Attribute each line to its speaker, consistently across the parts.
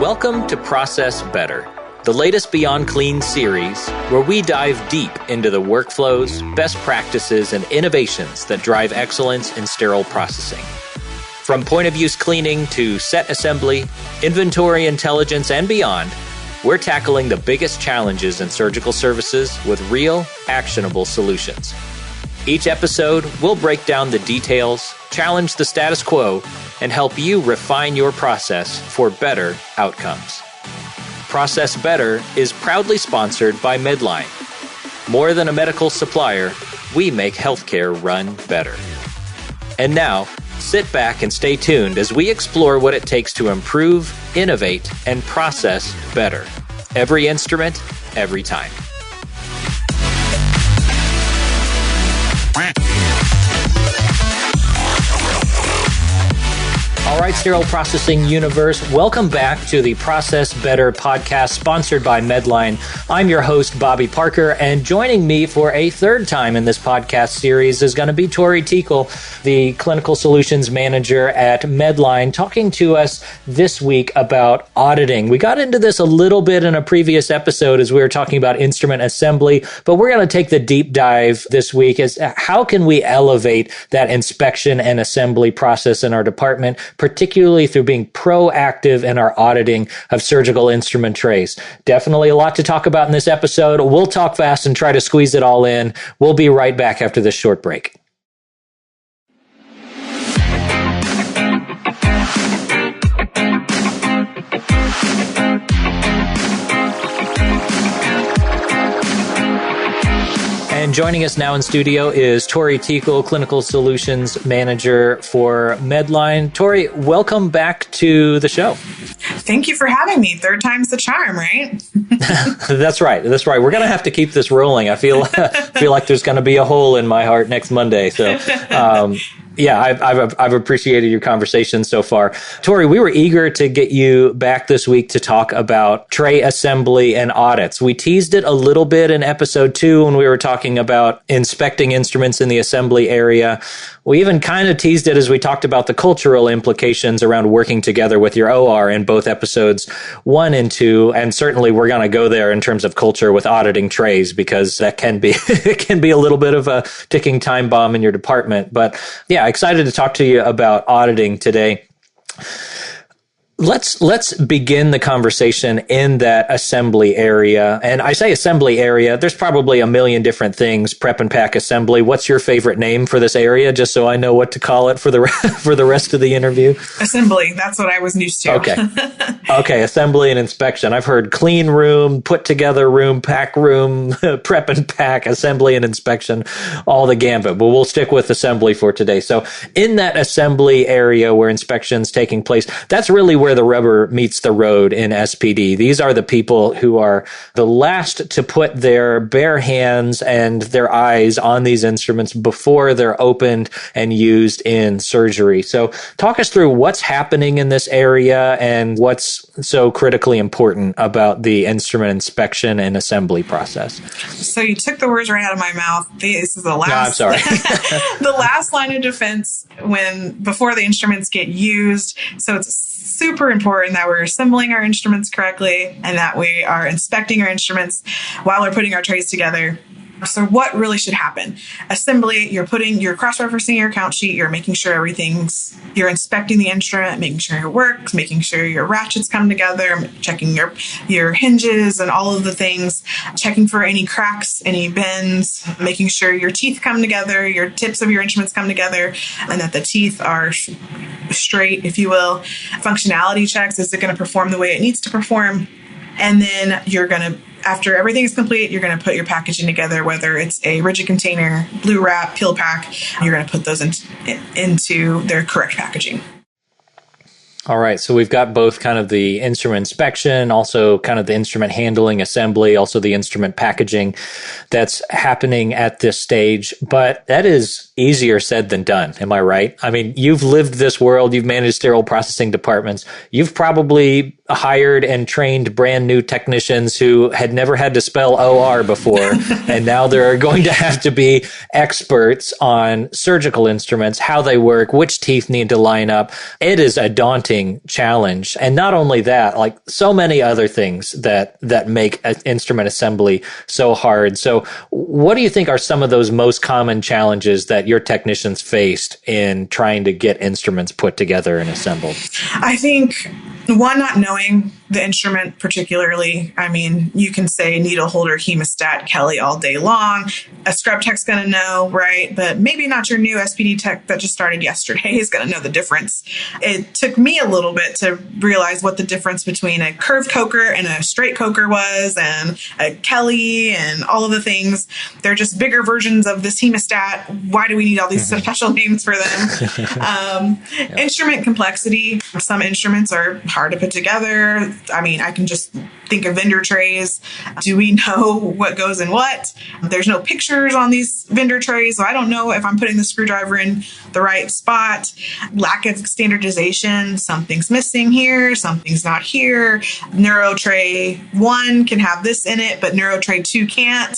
Speaker 1: Welcome to Process Better, the latest Beyond Clean series where we dive deep into the workflows, best practices, and innovations that drive excellence in sterile processing. From point-of-use cleaning to set assembly, inventory intelligence, and beyond, we're tackling the biggest challenges in surgical services with real, actionable solutions. Each episode, we'll break down the details, challenge the status quo, and help you refine your process for better outcomes. Process Better is proudly sponsored by Medline. More than a medical supplier, we make healthcare run better. And now, sit back and stay tuned as we explore what it takes to improve, innovate, and process better. Every instrument, every time. All right, Sterile Processing Universe, welcome back to the Process Better podcast sponsored by Medline. I'm your host, Bobby Parker, and joining me for a third time in this podcast series is going to be Tory Teakell, the Clinical Solutions Manager at Medline, talking to us this week about auditing. We got into this a little bit in a previous episode as we were talking about instrument assembly, but we're going to take the deep dive this week as how can we elevate that inspection and assembly process in our department, particularly through being proactive in our auditing of surgical instrument trays. Definitely a lot to talk about in this episode. We'll talk fast and try to squeeze it all in. We'll be right back after this short break. And joining us now in studio is Tory Teakell, Clinical Solutions Manager for Medline. Tory, welcome back to the show.
Speaker 2: Thank you for having me. Third time's the charm, right?
Speaker 1: That's right. That's right. We're going to have to keep this rolling. I feel like there's going to be a hole in my heart next Monday. So, yeah, I've appreciated your conversation so far. Tory, we were eager to get you back this week to talk about tray assembly and audits. We teased it a little bit in episode 2 when we were talking about inspecting instruments in the assembly area. We even kind of teased it as we talked about the cultural implications around working together with your OR in both episodes 1 and 2. And certainly we're going to go there in terms of culture with auditing trays because that can be, it can be a little bit of a ticking time bomb in your department. But yeah, excited to talk to you about auditing today. Let's begin the conversation in that assembly area. And I say assembly area, there's probably a million different things, prep and pack assembly. What's your favorite name for this area, just so I know what to call it for the for the rest of the interview?
Speaker 2: Assembly, that's what I was used to.
Speaker 1: Okay, assembly and inspection. I've heard clean room, put together room, pack room, prep and pack, assembly and inspection, all the gambit. But we'll stick with assembly for today. So in that assembly area where inspection's taking place, that's really where the rubber meets the road in SPD. These are the people who are the last to put their bare hands and their eyes on these instruments before they're opened and used in surgery. So talk us through what's happening in this area and what's so critically important about the instrument inspection and assembly process.
Speaker 2: So you took the words right out of my mouth. This is the last.
Speaker 1: No, I'm sorry.
Speaker 2: The last line of defense before the instruments get used. So it's super important that we're assembling our instruments correctly and that we are inspecting our instruments while we're putting our trays together. So what really should happen? Assembly, you're cross-referencing your count sheet, you're making sure you're inspecting the instrument, making sure it works, making sure your ratchets come together, checking your hinges and all of the things, checking for any cracks, any bends, making sure your teeth come together, your tips of your instruments come together, and that the teeth are straight, if you will. Functionality checks, is it going to perform the way it needs to perform? And then after everything is complete, you're going to put your packaging together, whether it's a rigid container, blue wrap, peel pack, you're going to put those into their correct packaging.
Speaker 1: All right. So we've got both kind of the instrument inspection, also kind of the instrument handling, assembly, also the instrument packaging that's happening at this stage. But that is easier said than done. Am I right? I mean, you've lived this world. You've managed sterile processing departments. You've probably hired and trained brand new technicians who had never had to spell OR before. And now they're going to have to be experts on surgical instruments, how they work, which teeth need to line up. It is a daunting challenge. And not only that, like so many other things that make instrument assembly so hard. So what do you think are some of those most common challenges that your technicians faced in trying to get instruments put together and assembled?
Speaker 2: I think one, not knowing the instrument particularly. I mean, you can say needle holder, hemostat, Kelly all day long. A scrub tech's going to know, right? But maybe not your new SPD tech that just started yesterday is going to know the difference. It took me a little bit to realize what the difference between a curved coker and a straight coker was, and a Kelly and all of the things. They're just bigger versions of this hemostat. Why do we need all these special names for them? Instrument complexity. Some instruments are hard to put together. I mean, I can just think of vendor trays. Do we know what goes in what? There's no pictures on these vendor trays, so I don't know if I'm putting the screwdriver in the right spot. Lack of standardization. Something's missing here. Something's not here. Neuro tray 1 can have this in it, but Neuro tray 2 can't.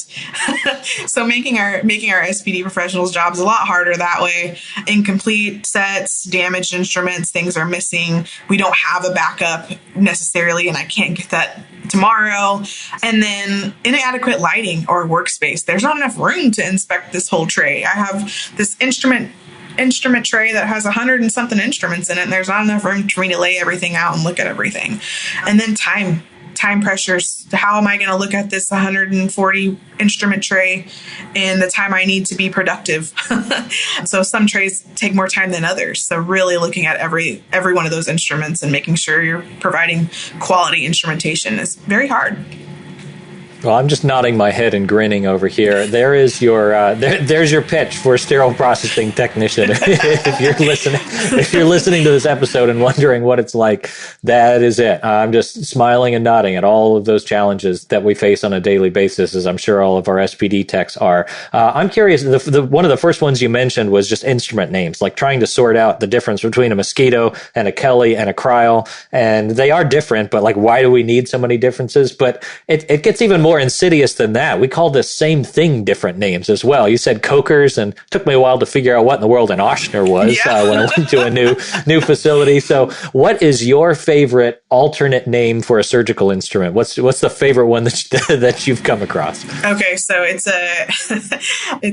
Speaker 2: So making our SPD professionals' jobs a lot harder that way. Incomplete sets, damaged instruments, things are missing. We don't have a backup necessarily, and I can't get that tomorrow. And then inadequate lighting or workspace. There's not enough room to inspect this whole tray. I have this instrument tray that has 100 and something instruments in it, and there's not enough room for me to lay everything out and look at everything. And then time pressures. How am I going to look at this 140 instrument tray in the time I need to be productive? So some trays take more time than others. So really looking at every one of those instruments and making sure you're providing quality instrumentation is very hard.
Speaker 1: Well, I'm just nodding my head and grinning over here. There is your there's your pitch for sterile processing technician. if you're listening to this episode and wondering what it's like, that is it. I'm just smiling and nodding at all of those challenges that we face on a daily basis, as I'm sure all of our SPD techs are. I'm curious. One of the first ones you mentioned was just instrument names, like trying to sort out the difference between a mosquito and a Kelly and a Cryal, and they are different. But like, why do we need so many differences? But it gets even more insidious than that. We call this same thing different names as well. You said cokers, and it took me a while to figure out what in the world an Ochsner was when I went to a new facility. So what is your favorite alternate name for a surgical instrument? What's the favorite one that you've come across?
Speaker 2: Okay, so it's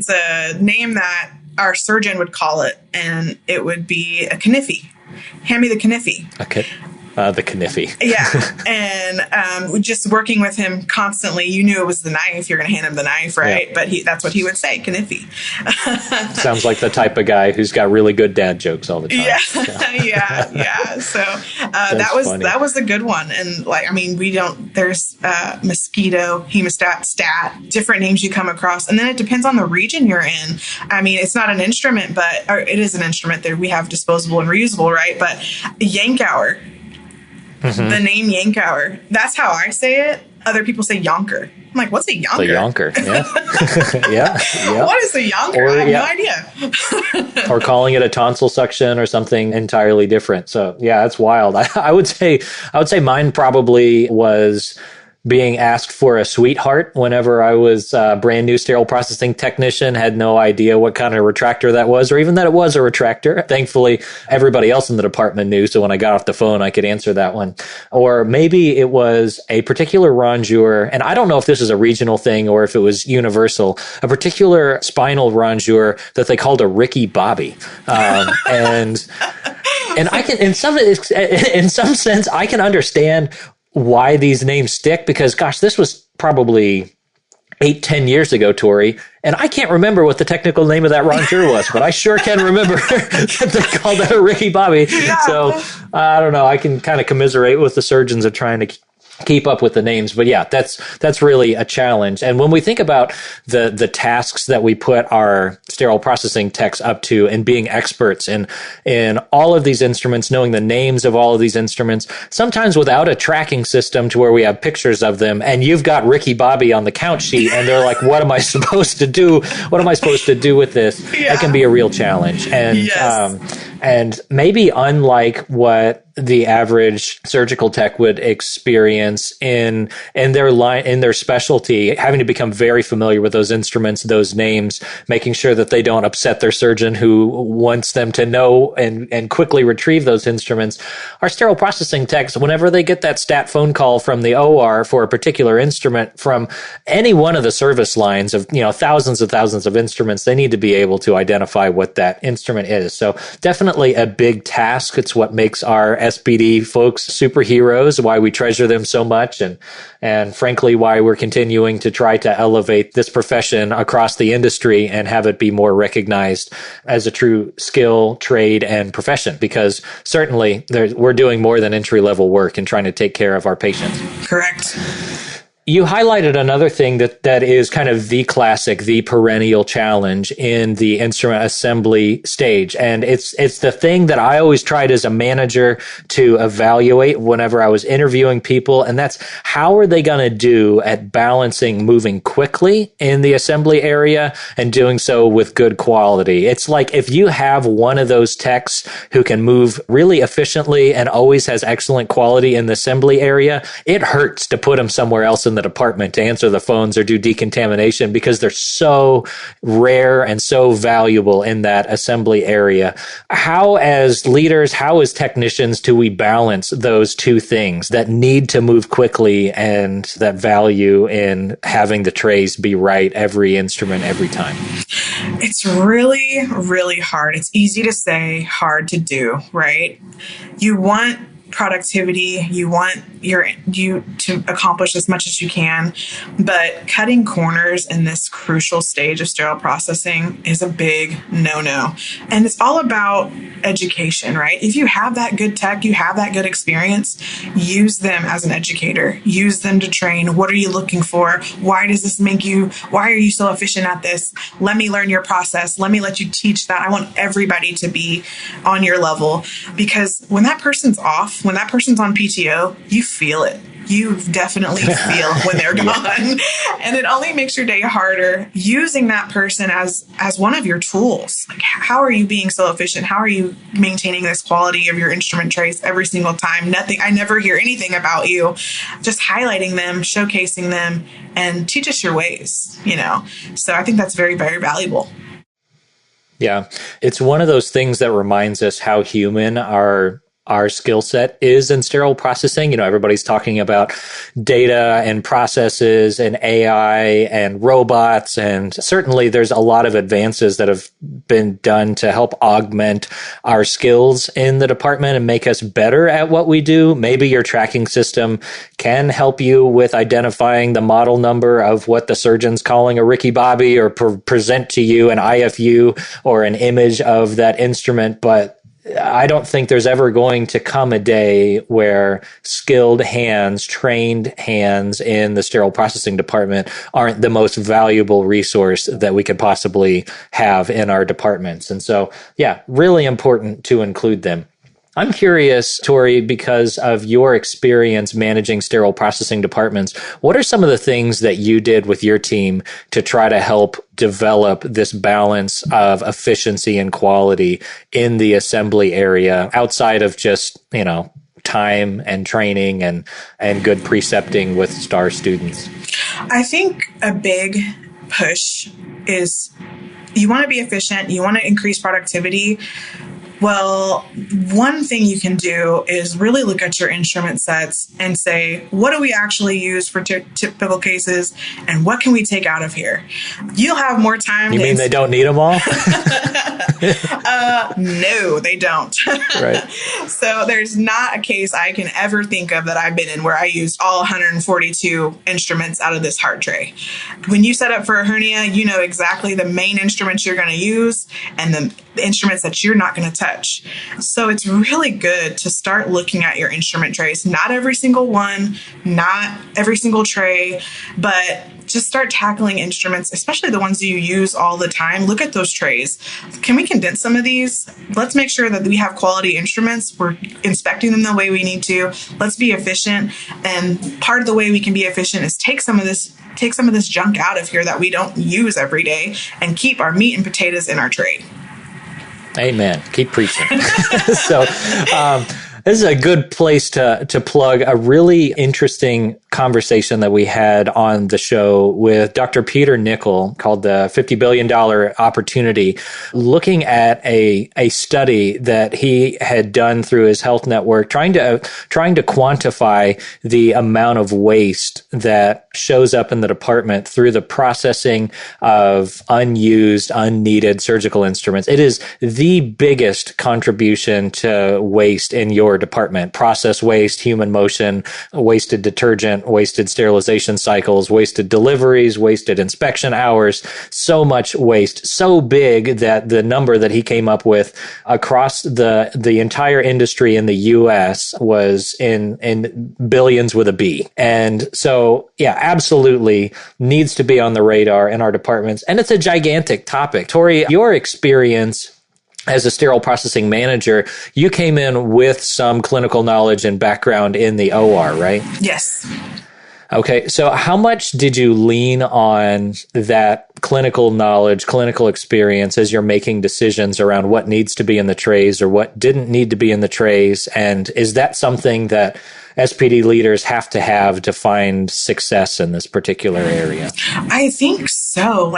Speaker 2: a name that our surgeon would call it, and it would be a kniffy. Hand me the kniffy.
Speaker 1: Okay. The kniffy.
Speaker 2: Yeah. And just working with him constantly, you knew it was the knife. You're going to hand him the knife, right? Yeah. But that's what he would say, kniffy.
Speaker 1: Sounds like the type of guy who's got really good dad jokes all the time.
Speaker 2: Yeah. So. Yeah. So that was a good one. And there's mosquito, hemostat, stat, different names you come across. And then it depends on the region you're in. I mean, it's not an instrument, or it is an instrument that we have disposable and reusable, right? But Yankauer. Mm-hmm. The name Yankauer. That's how I say it. Other people say Yonker. I'm like, what's a Yonker?
Speaker 1: The Yonker, yeah. yeah.
Speaker 2: What is a Yonker? I have no idea.
Speaker 1: Or calling it a tonsil suction or something entirely different. So yeah, that's wild. I would say mine probably was being asked for a sweetheart whenever I was a brand new sterile processing technician, had no idea what kind of retractor that was, or even that it was a retractor. Thankfully, everybody else in the department knew, so when I got off the phone, I could answer that one. Or maybe it was a particular rongeur, and I don't know if this is a regional thing or if it was universal, a particular spinal rongeur that they called a Ricky Bobby. And I can, in some sense, I can understand why these names stick, because gosh, this was probably 8-10 years ago, Tory, and I can't remember what the technical name of that rongeur was, but I sure can remember that they called that a Ricky Bobby. Yeah. So I don't know. I can kind of commiserate with the surgeons of trying to keep up with the names, but yeah, that's really a challenge. And when we think about the tasks that we put our sterile processing techs up to and being experts in all of these instruments, knowing the names of all of these instruments, sometimes without a tracking system to where we have pictures of them, and you've got Ricky Bobby on the count sheet, and they're like, what am I supposed to do? What am I supposed to do with this? Yeah. That can be a real challenge. And,
Speaker 2: yes.
Speaker 1: And maybe unlike what the average surgical tech would experience in their line, in their specialty, having to become very familiar with those instruments, those names, making sure that they don't upset their surgeon who wants them to know and quickly retrieve those instruments. Our sterile processing techs, whenever they get that stat phone call from the OR for a particular instrument from any one of the service lines of, thousands of instruments, they need to be able to identify what that instrument is. So definitely a big task. It's what makes our SBD folks superheroes, why we treasure them so much, and frankly, why we're continuing to try to elevate this profession across the industry and have it be more recognized as a true skill, trade, and profession. Because certainly we're doing more than entry-level work in trying to take care of our patients.
Speaker 2: Correct.
Speaker 1: You highlighted another thing that is kind of the classic, the perennial challenge in the instrument assembly stage. And it's the thing that I always tried as a manager to evaluate whenever I was interviewing people. And that's, how are they going to do at balancing moving quickly in the assembly area and doing so with good quality? It's like, if you have one of those techs who can move really efficiently and always has excellent quality in the assembly area, it hurts to put them somewhere else in the department to answer the phones or do decontamination, because they're so rare and so valuable in that assembly area. How, as leaders, how as technicians, do we balance those two things, that need to move quickly and that value in having the trays be right every instrument, every time?
Speaker 2: It's really, really hard. It's easy to say, hard to do, right? You want productivity, you want you to accomplish as much as you can, but cutting corners in this crucial stage of sterile processing is a big no-no. And it's all about education, right? If you have that good tech, you have that good experience, use them as an educator, use them to train. What are you looking for? Why does this make you, why are you so efficient at this? Let me learn your process. Let me let you teach that. I want everybody to be on your level, because when that person's off, when that person's on PTO, you feel it. You definitely feel when they're gone. And it only makes your day harder using that person as one of your tools. Like, how are you being so efficient? How are you maintaining this quality of your instrument trays every single time? I never hear anything about you. Just highlighting them, showcasing them, and teach us your ways, So I think that's very, very valuable.
Speaker 1: Yeah. It's one of those things that reminds us how human our skill set is in sterile processing. Everybody's talking about data and processes and AI and robots. And certainly there's a lot of advances that have been done to help augment our skills in the department and make us better at what we do. Maybe your tracking system can help you with identifying the model number of what the surgeon's calling a Ricky Bobby, or present to you an IFU or an image of that instrument. But I don't think there's ever going to come a day where skilled hands, trained hands in the sterile processing department aren't the most valuable resource that we could possibly have in our departments. And so, yeah, really important to include them. I'm curious, Tory, because of your experience managing sterile processing departments, what are some of the things that you did with your team to try to help develop this balance of efficiency and quality in the assembly area outside of just, time and training and good precepting with STAR students?
Speaker 2: I think a big push is, you want to be efficient, you want to increase productivity. Well, one thing you can do is really look at your instrument sets and say, what do we actually use for typical cases, and what can we take out of here? You'll have more time.
Speaker 1: You mean they don't need them all?
Speaker 2: No, they don't.
Speaker 1: Right.
Speaker 2: So there's not a case I can ever think of that I've been in where I used all 142 instruments out of this hard tray. When you set up for a hernia, you know exactly the main instruments you're going to use and the instruments that you're not going to touch. So it's really good to start looking at your instrument trays. Not every single one, not every single tray, but just start tackling instruments, especially the ones you use all the time. Look at those trays. Can we condense some of these? Let's make sure that we have quality instruments. We're inspecting them the way we need to. Let's be efficient. And part of the way we can be efficient is take some of this junk out of here that we don't use every day and keep our meat and potatoes in our tray.
Speaker 1: Amen. Keep preaching. So, This is a good place to plug a really interesting conversation that we had on the show with Dr. Peter Nichol called the $50 billion opportunity, looking at a study that he had done through his health network, trying to quantify the amount of waste that shows up in the department through the processing of unused, unneeded surgical instruments. It is the biggest contribution to waste in your department. Process waste, human motion, wasted detergent, wasted sterilization cycles, wasted deliveries, wasted inspection hours, so much waste, so big that the number that he came up with across the entire industry in the US was in billions with a B. And so, yeah, absolutely needs to be on the radar in our departments. And it's a gigantic topic. Tory, your experience as a sterile processing manager, you came in with some clinical knowledge and background in the OR, right?
Speaker 2: Yes.
Speaker 1: Okay, so how much did you lean on that clinical knowledge, clinical experience as you're making decisions around what needs to be in the trays or what didn't need to be in the trays? And is that something that SPD leaders have to find success in this particular area?
Speaker 2: I think so.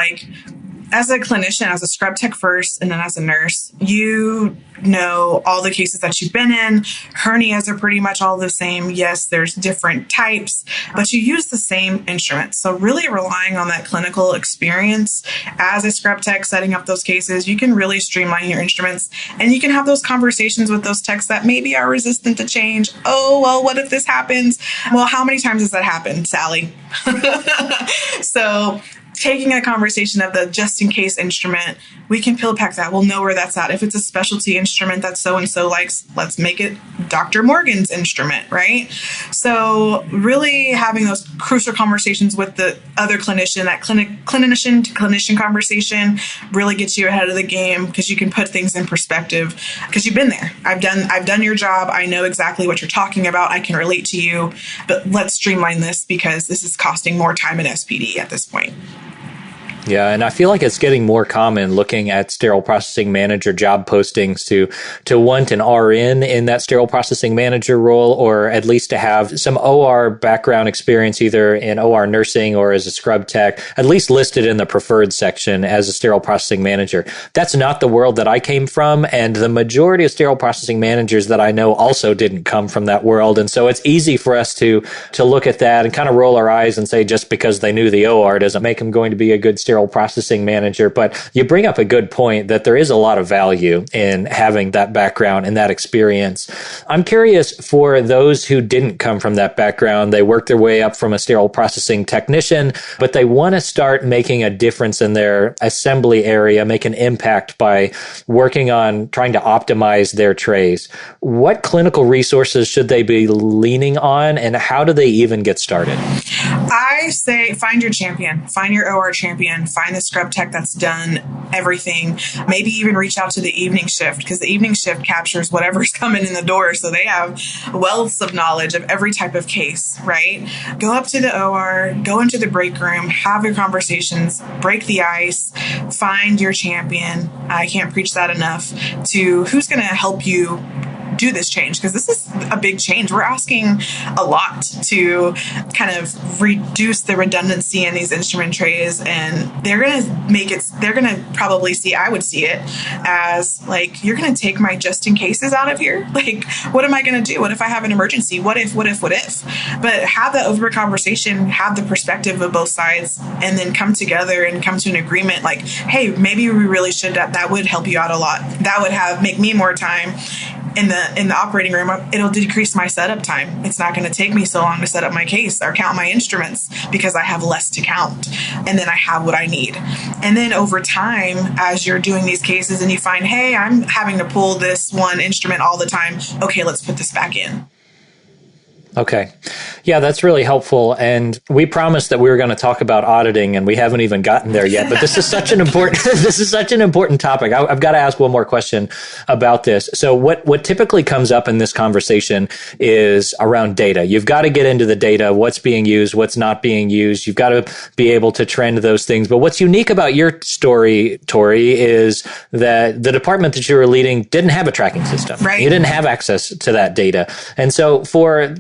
Speaker 2: As a clinician, as a scrub tech first, and then as a nurse, you know all the cases that you've been in. Hernias are pretty much all the same. Yes, there's different types, but you use the same instruments. So really relying on that clinical experience as a scrub tech setting up those cases, you can really streamline your instruments, and you can have those conversations with those techs that maybe are resistant to change. Oh, well, what if this happens? Well, how many times has that happened, Sally? So taking a conversation of the just in case instrument, we can pill pack that. We'll know where that's at. If it's a specialty instrument that so-and-so likes, let's make it Dr. Morgan's instrument, right? So really having those crucial conversations with the other clinician, that clinician to clinician conversation really gets you ahead of the game, because you can put things in perspective because you've been there. I've done your job. I know exactly what you're talking about. I can relate to you, but let's streamline this because this is costing more time in SPD at this point.
Speaker 1: Yeah, and I feel like it's getting more common looking at sterile processing manager job postings to want an RN in that sterile processing manager role, or at least to have some OR background experience, either in OR nursing or as a scrub tech, at least listed in the preferred section as a sterile processing manager. That's not the world that I came from, and the majority of sterile processing managers that I know also didn't come from that world. And so it's easy for us to look at that and kind of roll our eyes and say just because they knew the OR doesn't make them going to be a good sterile processing manager. But you bring up a good point that there is a lot of value in having that background and that experience. I'm curious, for those who didn't come from that background, they worked their way up from a sterile processing technician, but they want to start making a difference in their assembly area, make an impact by working on trying to optimize their trays. What clinical resources should they be leaning on, and how do they even get started?
Speaker 2: I say find your champion, find your OR champion, find the scrub tech that's done everything. Maybe even reach out to the evening shift, because the evening shift captures whatever's coming in the door. So they have wealths of knowledge of every type of case, right? Go up to the OR, go into the break room, have your conversations, break the ice, find your champion. I can't preach that enough, to who's going to help you do this change, because this is a big change. We're asking a lot to kind of reduce the redundancy in these instrument trays, and they're going to probably see, I would see it as like, you're going to take my just in cases out of here. Like, what am I going to do? What if I have an emergency? What if? But have that open make have the perspective of both sides, and then come together and come to an agreement like, hey, maybe we really should, that would help you out a lot. That would make me more time in the operating room. It'll decrease my setup time. It's not going to take me so long to set up my case or count my instruments, because I have less to count, and then I have what I need. And then over time, as you're doing these cases and you find, hey, I'm having to pull this one instrument all the time. Okay, let's put this back in.
Speaker 1: Okay. Yeah, that's really helpful. And we promised that we were going to talk about auditing, and we haven't even gotten there yet. But this is such an important topic. I've got to ask one more question about this. So what typically comes up in this conversation is around data. You've got to get into the data, what's being used, what's not being used. You've got to be able to trend those things. But what's unique about your story, Tory, is that the department that you were leading didn't have a tracking system.
Speaker 2: Right.
Speaker 1: You didn't have access to that data. And so for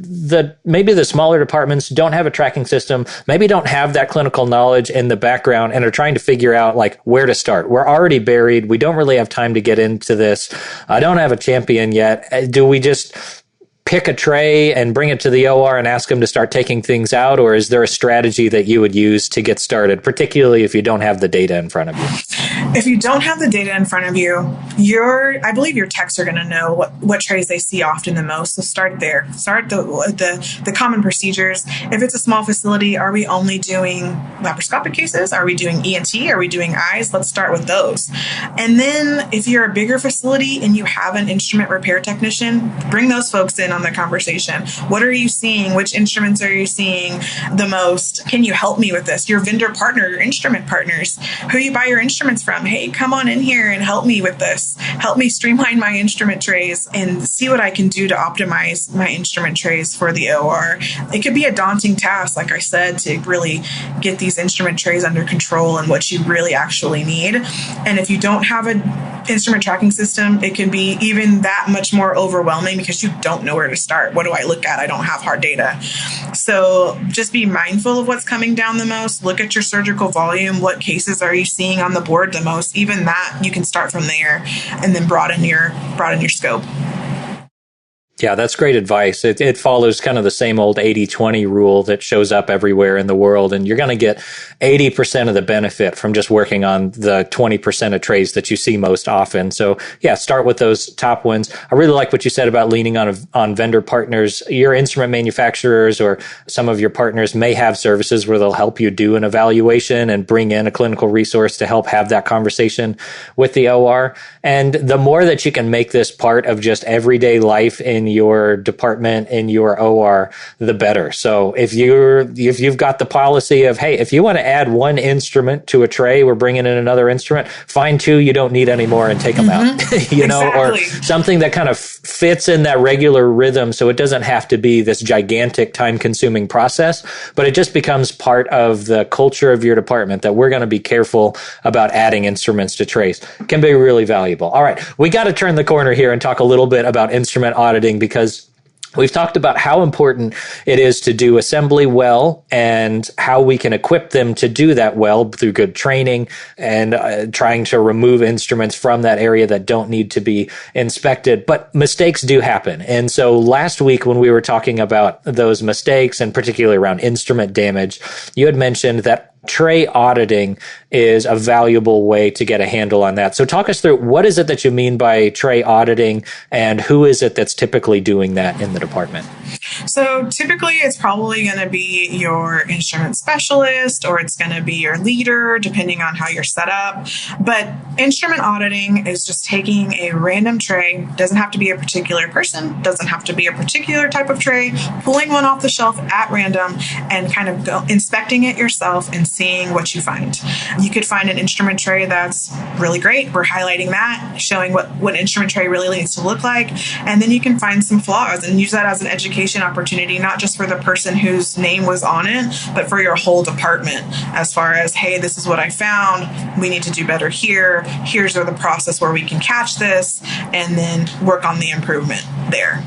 Speaker 1: maybe the smaller departments don't have a tracking system, maybe don't have that clinical knowledge in the background and are trying to figure out like where to start. We're already buried. We don't really have time to get into this. I don't have a champion yet. Do we just pick a tray and bring it to the OR and ask them to start taking things out? Or is there a strategy that you would use to get started, particularly if you don't have the data in front of you?
Speaker 2: If you don't have the data in front of you, I believe your techs are going to know what trays they see often the most. So start there. Start the common procedures. If it's a small facility, are we only doing laparoscopic cases? Are we doing ENT? Are we doing eyes? Let's start with those. And then if you're a bigger facility and you have an instrument repair technician, bring those folks in on the conversation. What are you seeing? Which instruments are you seeing the most? Can you help me with this? Your vendor partner, your instrument partners, who you buy your instruments from. Hey, come on in here and help me with this. Help me streamline my instrument trays and see what I can do to optimize my instrument trays for the OR. It could be a daunting task, like I said, to really get these instrument trays under control and what you really actually need. And if you don't have an instrument tracking system, it can be even that much more overwhelming because you don't know where to start. What do I look at? I don't have hard data. So just be mindful of what's coming down the most. Look at your surgical volume. What cases are you seeing on the board the most? Even that, you can start from there and then broaden your scope.
Speaker 1: Yeah, that's great advice. It follows kind of the same old 80-20 rule that shows up everywhere in the world. And you're going to get 80% of the benefit from just working on the 20% of trays that you see most often. So yeah, start with those top ones. I really like what you said about leaning on vendor partners. Your instrument manufacturers or some of your partners may have services where they'll help you do an evaluation and bring in a clinical resource to help have that conversation with the OR. And the more that you can make this part of just everyday life in your department, in your OR, the better. So if you've got the policy of, hey, if you want to add one instrument to a tray, we're bringing in another instrument, find two you don't need anymore and take them out, or something that kind of fits in that regular rhythm. So it doesn't have to be this gigantic time consuming process, but it just becomes part of the culture of your department that we're going to be careful about adding instruments to trays. It can be really valuable. All right. We got to turn the corner here and talk a little bit about instrument auditing, because we've talked about how important it is to do assembly well and how we can equip them to do that well through good training and trying to remove instruments from that area that don't need to be inspected. But mistakes do happen. And so last week when we were talking about those mistakes and particularly around instrument damage, you had mentioned that tray auditing is a valuable way to get a handle on that. So talk us through, what is it that you mean by tray auditing and who is it that's typically doing that in the department?
Speaker 2: So typically it's probably going to be your instrument specialist or it's going to be your leader, depending on how you're set up. But instrument auditing is just taking a random tray, doesn't have to be a particular person, doesn't have to be a particular type of tray, pulling one off the shelf at random and kind of inspecting it yourself and seeing what you find. You could find an instrument tray that's really great. We're highlighting that, showing what instrument tray really needs to look like. And then you can find some flaws and use that as an education opportunity, not just for the person whose name was on it, but for your whole department as far as, hey, this is what I found. We need to do better here. Here's the process where we can catch this and then work on the improvement there.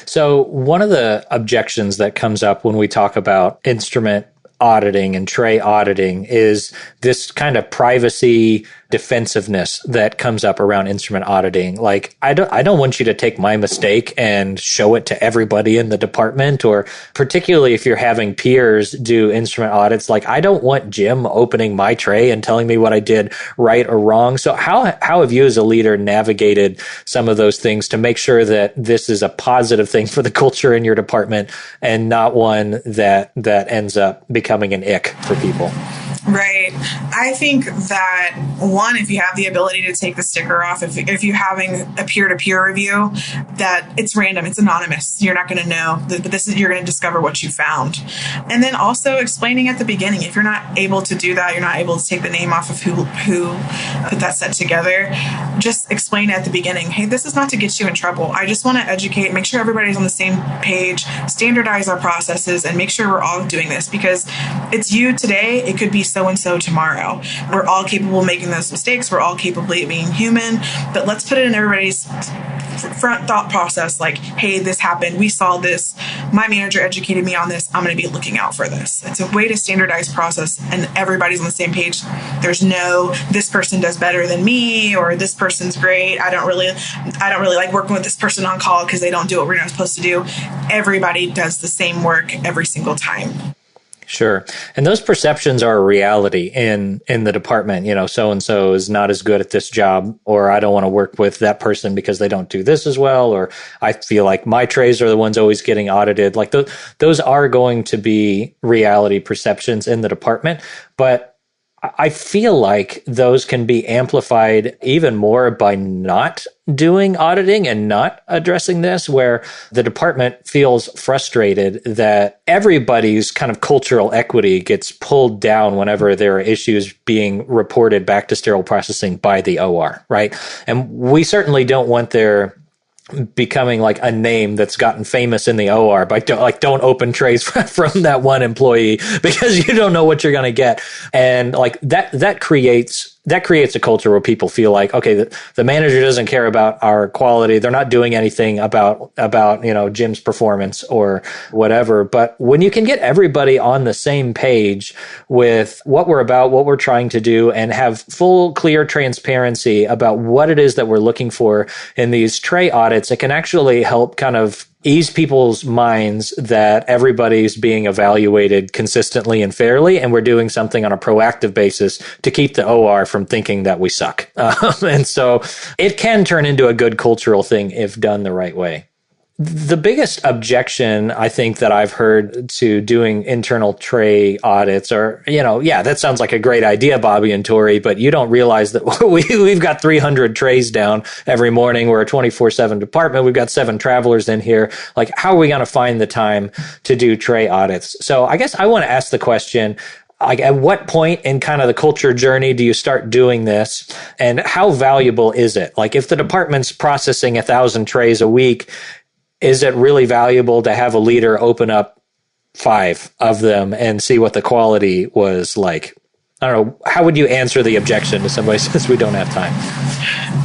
Speaker 1: So one of the objections that comes up when we talk about instrument auditing and tray auditing is this kind of privacy defensiveness that comes up around instrument auditing. Like, I don't want you to take my mistake and show it to everybody in the department, or particularly if you're having peers do instrument audits. Like, I don't want Jim opening my tray and telling me what I did right or wrong. So how have you as a leader navigated some of those things to make sure that this is a positive thing for the culture in your department and not one that ends up becoming an ick for people?
Speaker 2: Right. I think that one, if you have the ability to take the sticker off, if you're having a peer-to-peer review, that it's random, it's anonymous. You're not going to know, but you're going to discover what you found. And then also explaining at the beginning, if you're not able to do that, you're not able to take the name off of who put that set together, just explain at the beginning, hey, this is not to get you in trouble. I just want to educate, make sure everybody's on the same page, standardize our processes, and make sure we're all doing this, because it's you today, it could be so-and-so tomorrow. We're all capable of making those mistakes. We're all capable of being human, but let's put it in everybody's front thought process, like, hey, this happened. We saw this. My manager educated me on this. I'm going to be looking out for this. It's a way to standardize process, and everybody's on the same page. There's no, this person does better than me, or this person's great. I don't really like working with this person on call because they don't do what we're not supposed to do. Everybody does the same work every single time.
Speaker 1: Sure. And those perceptions are a reality in the department. You know, so-and-so is not as good at this job, or I don't want to work with that person because they don't do this as well, or I feel like my trays are the ones always getting audited. Like those are going to be reality perceptions in the department. But I feel like those can be amplified even more by not doing auditing and not addressing this, where the department feels frustrated that everybody's kind of cultural equity gets pulled down whenever there are issues being reported back to sterile processing by the OR, right? And we certainly don't want their becoming like a name that's gotten famous in the OR by don't open trays from that one employee, because you don't know what you're going to get. And like that creates a culture where people feel like, okay, the manager doesn't care about our quality. They're not doing anything about, you know, Jim's performance or whatever. But when you can get everybody on the same page with what we're about, what we're trying to do, and have full, clear transparency about what it is that we're looking for in these tray audits, it can actually help kind of ease people's minds that everybody's being evaluated consistently and fairly, and we're doing something on a proactive basis to keep the OR from thinking that we suck. And so it can turn into a good cultural thing if done the right way. The biggest objection, I think, that I've heard to doing internal tray audits are, you know, yeah, that sounds like a great idea, Bobby and Tory, but you don't realize that we've got 300 trays down every morning. We're a 24/7 department. We've got 7 travelers in here. Like, how are we going to find the time to do tray audits? So I guess I want to ask the question, like, at what point in kind of the culture journey do you start doing this, and how valuable is it? Like, if the department's processing 1,000 trays a week, is it really valuable to have a leader open up 5 of them and see what the quality was like? I don't know. How would you answer the objection to somebody who says we don't have time?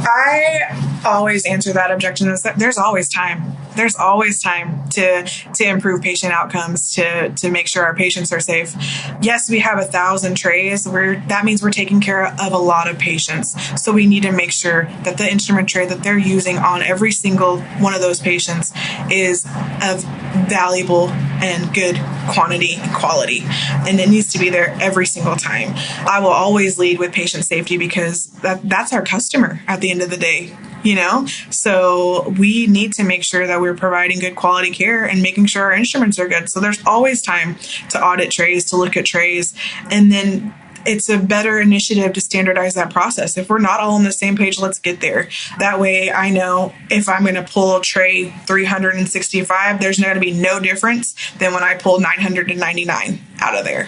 Speaker 2: I always answer that objection is that there's always time. There's always time to improve patient outcomes, to make sure our patients are safe. Yes, we have 1,000 trays. That means we're taking care of a lot of patients. So we need to make sure that the instrument tray that they're using on every single one of those patients is of valuable and good quantity and quality. And it needs to be there every single time. I will always lead with patient safety, because that's our customer at the end of the day. You know, so we need to make sure that we're providing good quality care and making sure our instruments are good. So there's always time to audit trays, to look at trays, and then it's a better initiative to standardize that process. If we're not all on the same page, let's get there. That way I know if I'm going to pull tray 365, there's going to be no difference than when I pull 999 out of there.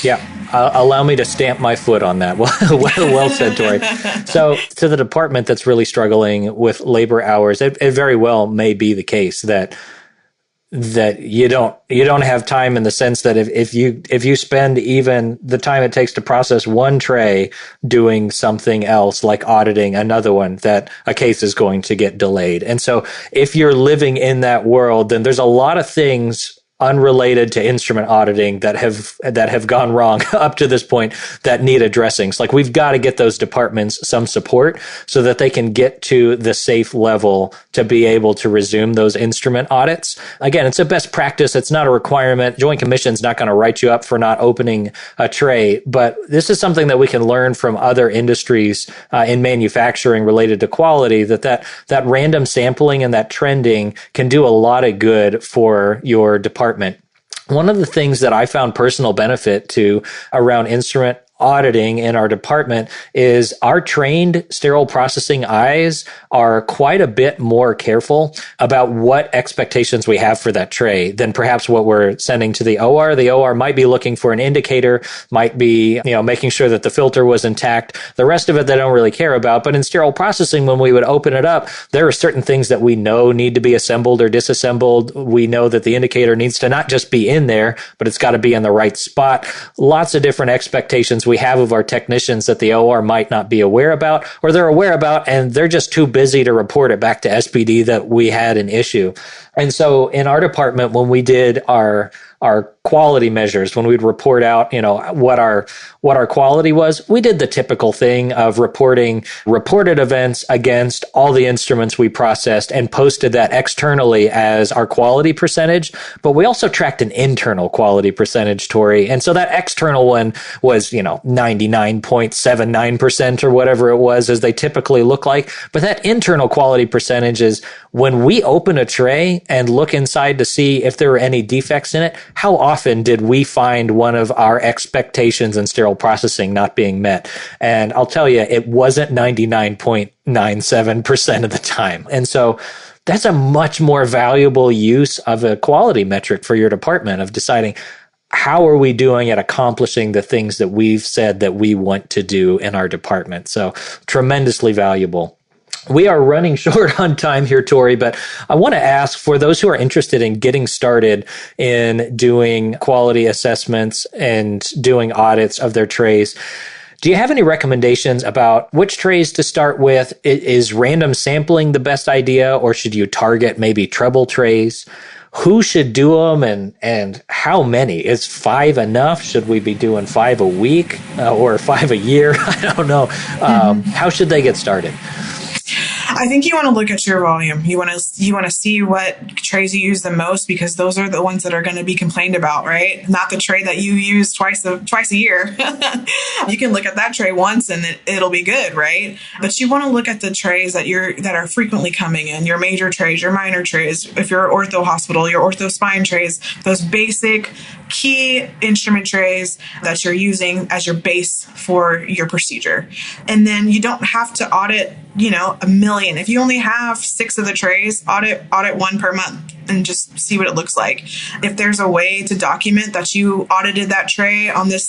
Speaker 1: Yeah. Allow me to stamp my foot on that. Well said, Tory. So to the department that's really struggling with labor hours, it very well may be the case that you don't have time, in the sense that if you spend even the time it takes to process one tray doing something else, like auditing another one, that a case is going to get delayed. And so if you're living in that world, then there's a lot of things unrelated to instrument auditing that have gone wrong up to this point that need addressing. So, like, we've got to get those departments some support so that they can get to the safe level to be able to resume those instrument audits. Again, it's a best practice. It's not a requirement. Joint Commission's not going to write you up for not opening a tray, but this is something that we can learn from other industries in manufacturing related to quality, that random sampling and that trending can do a lot of good for your department. One of the things that I found personal benefit to around instrument auditing in our department is our trained sterile processing eyes are quite a bit more careful about what expectations we have for that tray than perhaps what we're sending to the OR. The OR might be looking for an indicator, might be, making sure that the filter was intact. The rest of it they don't really care about. But in sterile processing, when we would open it up, there are certain things that we know need to be assembled or disassembled. We know that the indicator needs to not just be in there, but it's got to be in the right spot. Lots of different expectations we have of our technicians that the OR might not be aware about, or they're aware about and they're just too busy to report it back to SPD that we had an issue. And so in our department, when we did our quality measures, when we'd report out, what our quality was, we did the typical thing of reporting reported events against all the instruments we processed and posted that externally as our quality percentage. But we also tracked an internal quality percentage, Tory. And so that external one was, 99.79% or whatever it was, as they typically look like. But that internal quality percentage is when we open a tray and look inside to see if there are any defects in it, how often did we find one of our expectations in sterile processing not being met? And I'll tell you, it wasn't 99.97% of the time. And so that's a much more valuable use of a quality metric for your department of deciding how are we doing at accomplishing the things that we've said that we want to do in our department. So tremendously valuable. We are running short on time here, Tory, but I want to ask for those who are interested in getting started in doing quality assessments and doing audits of their trays. Do you have any recommendations about which trays to start with? Is random sampling the best idea, or should you target maybe treble trays? Who should do them and how many? Is 5 enough? Should we be doing 5 a week or 5 a year? I don't know. How should they get started?
Speaker 2: I think you want to look at your volume. You want to see what trays you use the most, because those are the ones that are going to be complained about, right? Not the tray that you use twice a year. You can look at that tray once and it'll be good, right? But you want to look at the trays that are frequently coming in, your major trays, your minor trays. If you're an ortho hospital, your ortho spine trays, those basic key instrument trays that you're using as your base for your procedure. And then you don't have to audit, a million. If you only have 6 of the trays, audit 1 per month and just see what it looks like. If there's a way to document that you audited that tray on this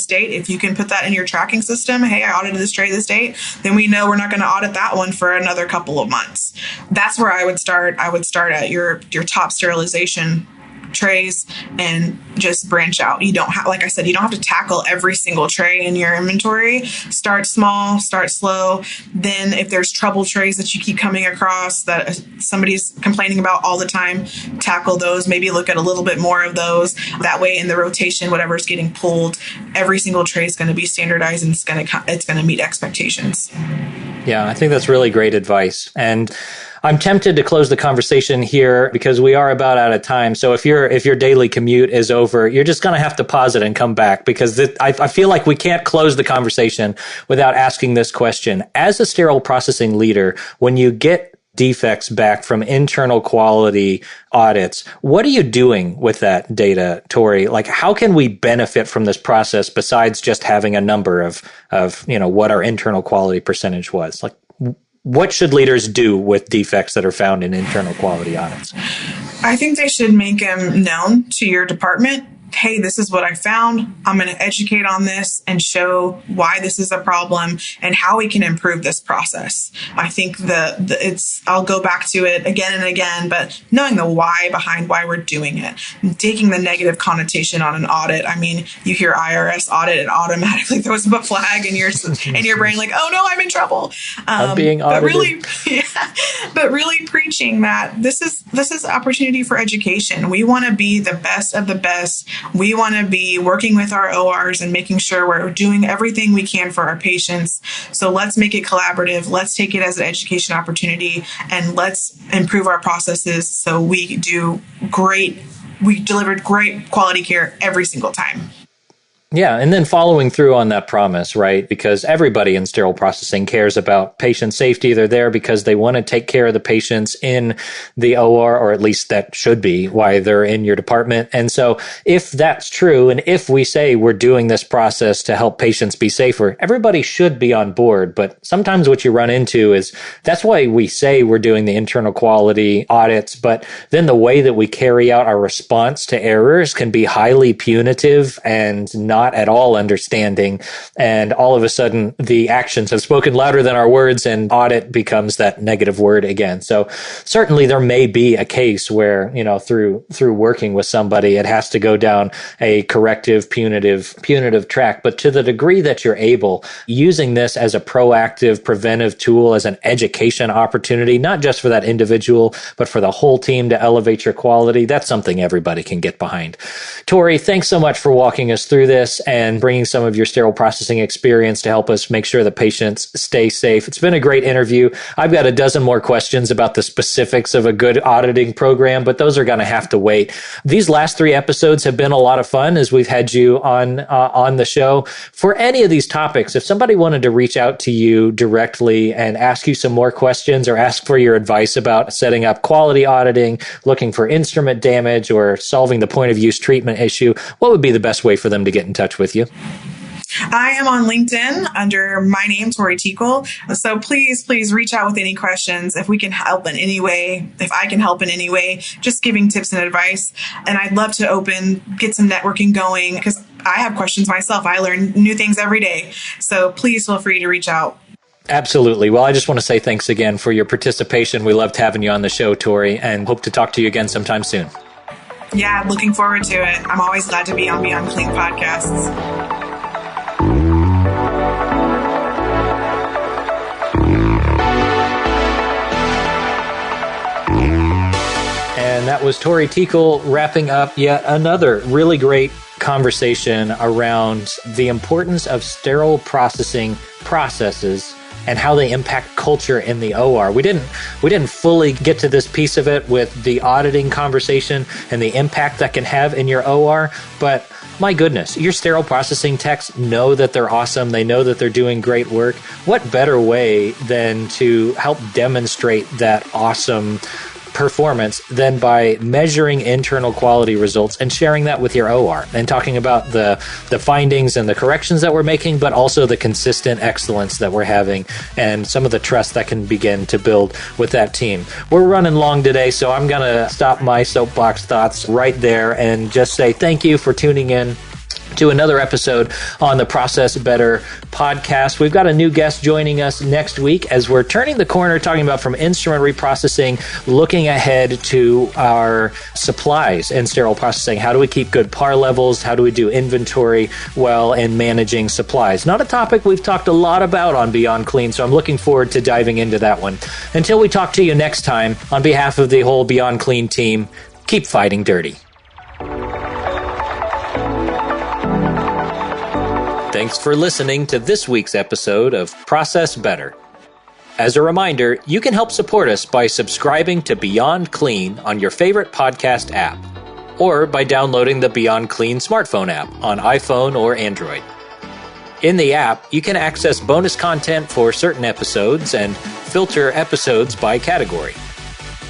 Speaker 2: date, if you can put that in your tracking system, hey, I audited this tray this date, then we know we're not going to audit that one for another couple of months. That's where I would start. I would start at your top sterilization trays and just branch out. You don't have, like I said, you don't have to tackle every single tray in your inventory. Start small, start slow. Then if there's trouble trays that you keep coming across that somebody's complaining about all the time, tackle those. Maybe look at a little bit more of those. That way in the rotation, whatever's getting pulled, every single tray is going to be standardized and it's going to meet expectations.
Speaker 1: Yeah, I think that's really great advice. And I'm tempted to close the conversation here because we are about out of time. So if your daily commute is over, you're just going to have to pause it and come back, because I feel like we can't close the conversation without asking this question. As a sterile processing leader, when you get defects back from internal quality audits, what are you doing with that data, Tory? Like, how can we benefit from this process besides just having a number of what our internal quality percentage was? Like, what should leaders do with defects that are found in internal quality audits?
Speaker 2: I think they should make them known to your department. Hey, this is what I found. I'm going to educate on this and show why this is a problem and how we can improve this process. I think I'll go back to it again and again, but knowing the why behind why we're doing it, taking the negative connotation on an audit. I mean, you hear IRS audit, it automatically throws up a flag in your brain, like, oh no, I'm in trouble.
Speaker 1: I'm being audited.
Speaker 2: But really preaching that this is opportunity for education. We want to be the best of the best. We want to be working with our ORs and making sure we're doing everything we can for our patients. So let's make it collaborative. Let's take it as an education opportunity, and let's improve our processes so we delivered great quality care every single time.
Speaker 1: Yeah, and then following through on that promise, right? Because everybody in sterile processing cares about patient safety. They're there because they want to take care of the patients in the OR, or at least that should be why they're in your department. And so if that's true, and if we say we're doing this process to help patients be safer, everybody should be on board. But sometimes what you run into is that's why we say we're doing the internal quality audits, but then the way that we carry out our response to errors can be highly punitive and not at all understanding. And all of a sudden, the actions have spoken louder than our words, and audit becomes that negative word again. So certainly there may be a case where, through working with somebody, it has to go down a corrective, punitive track. But to the degree that you're able, using this as a proactive, preventive tool, as an education opportunity, not just for that individual, but for the whole team to elevate your quality, that's something everybody can get behind. Tory, thanks so much for walking us through this and bringing some of your sterile processing experience to help us make sure the patients stay safe. It's been a great interview. I've got a dozen more questions about the specifics of a good auditing program, but those are going to have to wait. These last 3 episodes have been a lot of fun as we've had you on the show. For any of these topics, if somebody wanted to reach out to you directly and ask you some more questions or ask for your advice about setting up quality auditing, looking for instrument damage, or solving the point of use treatment issue, what would be the best way for them to get in touch with you?
Speaker 2: I am on LinkedIn under my name, Tory Teakell. So please reach out with any questions. If we can help in any way, if I can help in any way, just giving tips and advice. And I'd love to get some networking going, because I have questions myself. I learn new things every day. So please feel free to reach out.
Speaker 1: Absolutely. Well, I just want to say thanks again for your participation. We loved having you on the show, Tory, and hope to talk to you again sometime soon.
Speaker 2: Yeah, looking forward to it. I'm always glad to be on Beyond Clean podcasts.
Speaker 1: And that was Tory Teakell wrapping up yet another really great conversation around the importance of sterile processing processes and how they impact culture in the OR. We didn't fully get to this piece of it with the auditing conversation and the impact that can have in your OR, but my goodness, your sterile processing techs know that they're awesome. They know that they're doing great work. What better way than to help demonstrate that awesome performance than by measuring internal quality results and sharing that with your OR and talking about the findings and the corrections that we're making, but also the consistent excellence that we're having and some of the trust that can begin to build with that team. We're running long today, so I'm going to stop my soapbox thoughts right there and just say thank you for tuning in to another episode on the Process Better podcast. We've got a new guest joining us next week as we're turning the corner, talking about from instrument reprocessing, looking ahead to our supplies in sterile processing. How do we keep good par levels? How do we do inventory well and managing supplies? Not a topic we've talked a lot about on Beyond Clean, so I'm looking forward to diving into that one. Until we talk to you next time, on behalf of the whole Beyond Clean team, keep fighting dirty. Thanks for listening to this week's episode of Process Better. As a reminder, you can help support us by subscribing to Beyond Clean on your favorite podcast app, or by downloading the Beyond Clean smartphone app on iPhone or Android. In the app, you can access bonus content for certain episodes and filter episodes by category.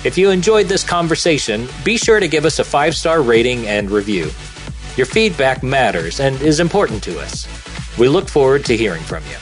Speaker 1: If you enjoyed this conversation, be sure to give us a 5-star rating and review. Your feedback matters and is important to us. We look forward to hearing from you.